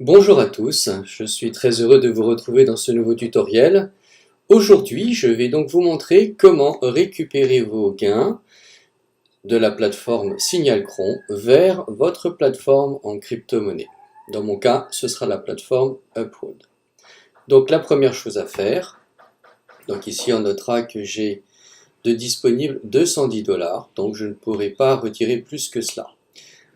Bonjour à tous, je suis très heureux de vous retrouver dans ce nouveau tutoriel. Aujourd'hui, je vais donc vous montrer comment récupérer vos gains de la plateforme Signalcron vers votre plateforme en crypto-monnaie. Dans mon cas, ce sera la plateforme Uphold. Donc la première chose à faire, donc ici on notera que j'ai de disponible 210 $, donc je ne pourrai pas retirer plus que cela.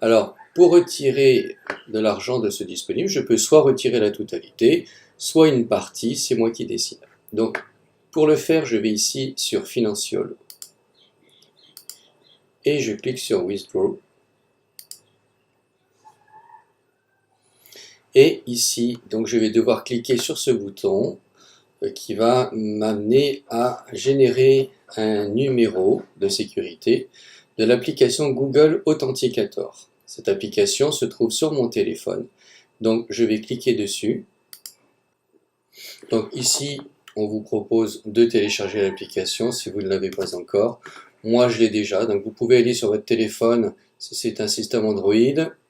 Alors, pour retirer de l'argent de ce disponible, je peux soit retirer la totalité, soit une partie, c'est moi qui décide. Donc, pour le faire, je vais ici sur Financial et je clique sur Withdraw. Et ici, donc je vais devoir cliquer sur ce bouton qui va m'amener à générer un numéro de sécurité de l'application Google Authenticator. Cette application se trouve sur mon téléphone. Donc je vais cliquer dessus. Donc ici, on vous propose de télécharger l'application si vous ne l'avez pas encore. Moi, je l'ai déjà. Donc vous pouvez aller sur votre téléphone, si c'est un système Android,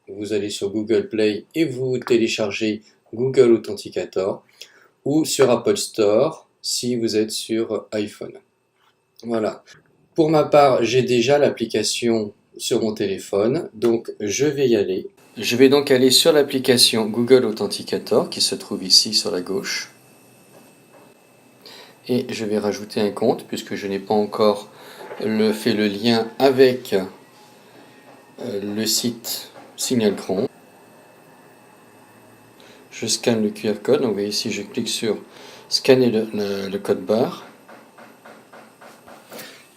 vous allez sur Google Play et vous téléchargez Google Authenticator, ou sur Apple Store si vous êtes sur iPhone. Voilà. Pour ma part, j'ai déjà l'application sur mon téléphone, donc je vais y aller. Je vais donc aller sur l'application Google Authenticator qui se trouve ici sur la gauche. Et je vais rajouter un compte puisque je n'ai pas encore fait le lien avec le site Signalcron. Je scanne le QR code, donc vous voyez ici je clique sur scanner le code barre.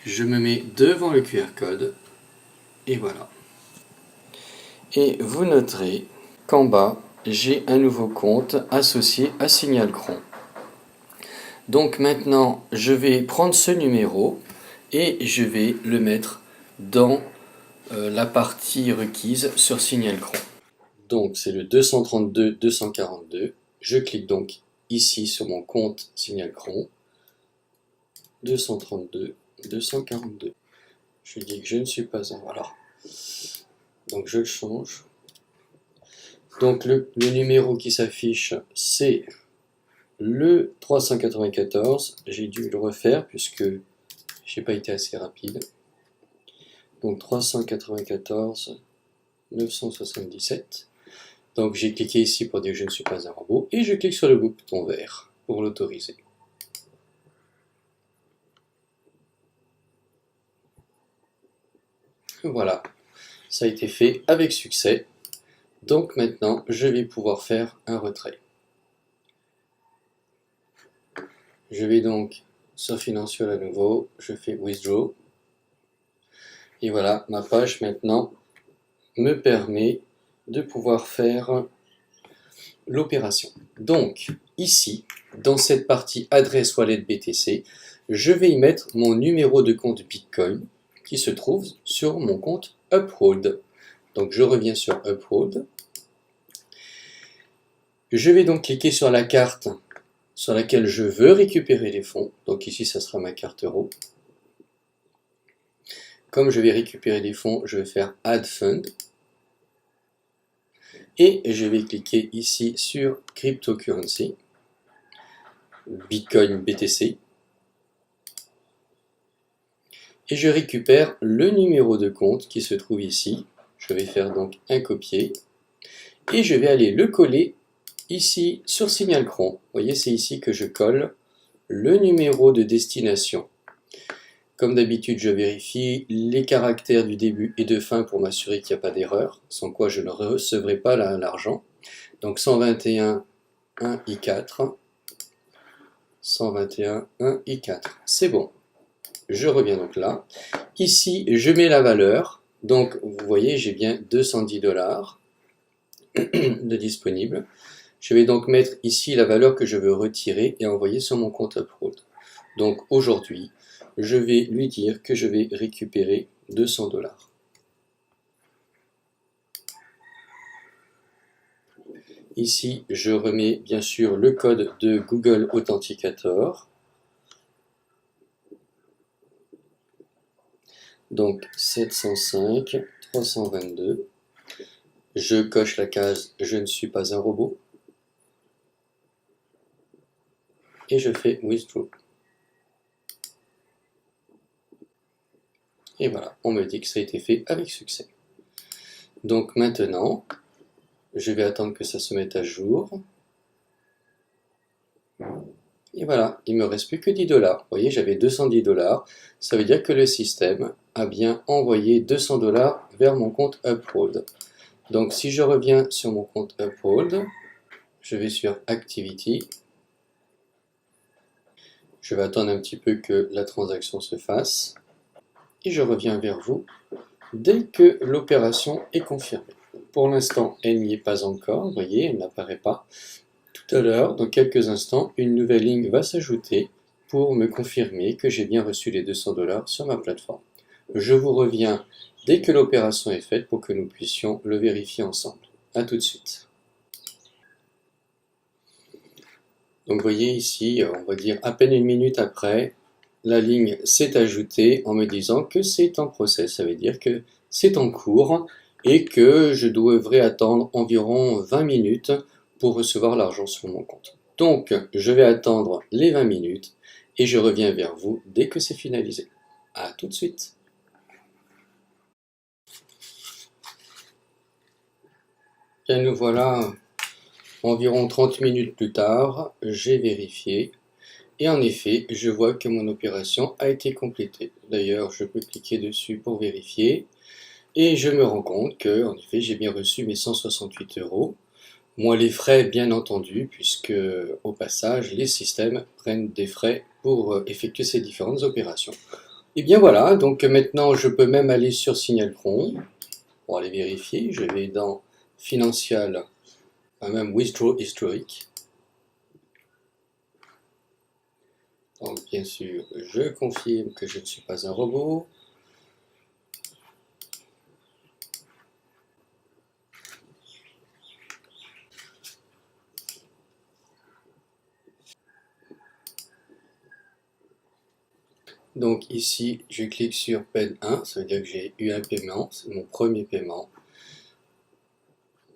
Je me mets devant le QR code et voilà. Et vous noterez qu'en bas, j'ai un nouveau compte associé à Signalcron. Donc maintenant, je vais prendre ce numéro et je vais le mettre dans la partie requise sur Signalcron. Donc c'est le 232 242. Je clique donc ici sur mon compte Signalcron. 232 242. Je dis que je ne suis pas en... Voilà. Donc je le change. Donc le numéro qui s'affiche, c'est le 394. J'ai dû le refaire puisque j'ai pas été assez rapide. Donc 394 977. Donc j'ai cliqué ici pour dire que je ne suis pas un robot et je clique sur le bouton vert pour l'autoriser. Voilà, ça a été fait avec succès. Donc maintenant, je vais pouvoir faire un retrait. Je vais donc sur Financial à nouveau, je fais Withdraw. Et voilà, ma page maintenant me permet de pouvoir faire l'opération. Donc, ici, dans cette partie adresse wallet BTC, je vais y mettre mon numéro de compte Bitcoin qui se trouve sur mon compte Uphold. Donc, je reviens sur Uphold. Je vais donc cliquer sur la carte sur laquelle je veux récupérer les fonds. Donc ici, ça sera ma carte euro. Comme je vais récupérer les fonds, je vais faire Add Fund. Et je vais cliquer ici sur Cryptocurrency, Bitcoin BTC. Et je récupère le numéro de compte qui se trouve ici. Je vais faire donc un copier. Et je vais aller le coller ici sur Signalcron. Vous voyez, c'est ici que je colle le numéro de destination. Comme d'habitude, je vérifie les caractères du début et de fin pour m'assurer qu'il n'y a pas d'erreur, sans quoi je ne recevrai pas l'argent. Donc 121 1 I4, 121 1 I4, c'est bon. Je reviens donc là. Ici, je mets la valeur. Donc, vous voyez, j'ai bien 210 $ de disponible. Je vais donc mettre ici la valeur que je veux retirer et envoyer sur mon compte Uphold. Donc, aujourd'hui, je vais lui dire que je vais récupérer 200 $. Ici, je remets bien sûr le code de Google Authenticator. Donc 705 322. Je coche la case « Je ne suis pas un robot ». et je fais Withdraw. Et voilà, on me dit que ça a été fait avec succès. Donc maintenant, je vais attendre que ça se mette à jour. Et voilà, il ne me reste plus que 10 $. Vous voyez, j'avais 210 $. Ça veut dire que le système a bien envoyé 200 $ vers mon compte Uphold. Donc si je reviens sur mon compte Uphold, je vais sur Activity. Je vais attendre un petit peu que la transaction se fasse. Et je reviens vers vous dès que l'opération est confirmée. Pour l'instant, elle n'y est pas encore, vous voyez, elle n'apparaît pas. Tout à l'heure, dans quelques instants, une nouvelle ligne va s'ajouter pour me confirmer que j'ai bien reçu les 200 $ sur ma plateforme. Je vous reviens dès que l'opération est faite pour que nous puissions le vérifier ensemble. A tout de suite. Donc vous voyez ici, on va dire à peine une minute après, la ligne s'est ajoutée en me disant que c'est en process. Ça veut dire que c'est en cours et que je devrais attendre environ 20 minutes pour recevoir l'argent sur mon compte. Donc je vais attendre les 20 minutes et je reviens vers vous dès que c'est finalisé. A tout de suite. Bien, nous voilà environ 30 minutes plus tard, j'ai vérifié. Et en effet, je vois que mon opération a été complétée. D'ailleurs, je peux cliquer dessus pour vérifier. Et je me rends compte que, en effet, j'ai bien reçu mes 168 €. Moins les frais, bien entendu, puisque, au passage, les systèmes prennent des frais pour effectuer ces différentes opérations. Et bien voilà, donc maintenant, je peux même aller sur SignalCron pour aller vérifier. Je vais dans Financial, même Withdraw Historic. Donc bien sûr, je confirme que je ne suis pas un robot. Donc ici, je clique sur peine 1, ça veut dire que j'ai eu un paiement, c'est mon premier paiement.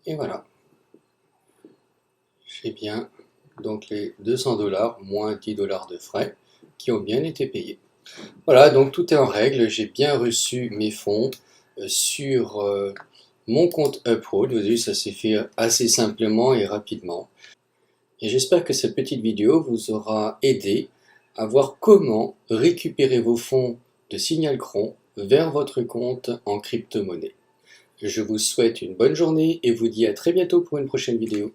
Et voilà. J'ai bien donc les 200 $ moins 10 $ de frais qui ont bien été payés. Voilà, donc tout est en règle, j'ai bien reçu mes fonds sur mon compte Uphold. Vous avez vu, ça s'est fait assez simplement et rapidement. Et j'espère que cette petite vidéo vous aura aidé à voir comment récupérer vos fonds de SignalCron vers votre compte en crypto-monnaie. Je vous souhaite une bonne journée et vous dis à très bientôt pour une prochaine vidéo.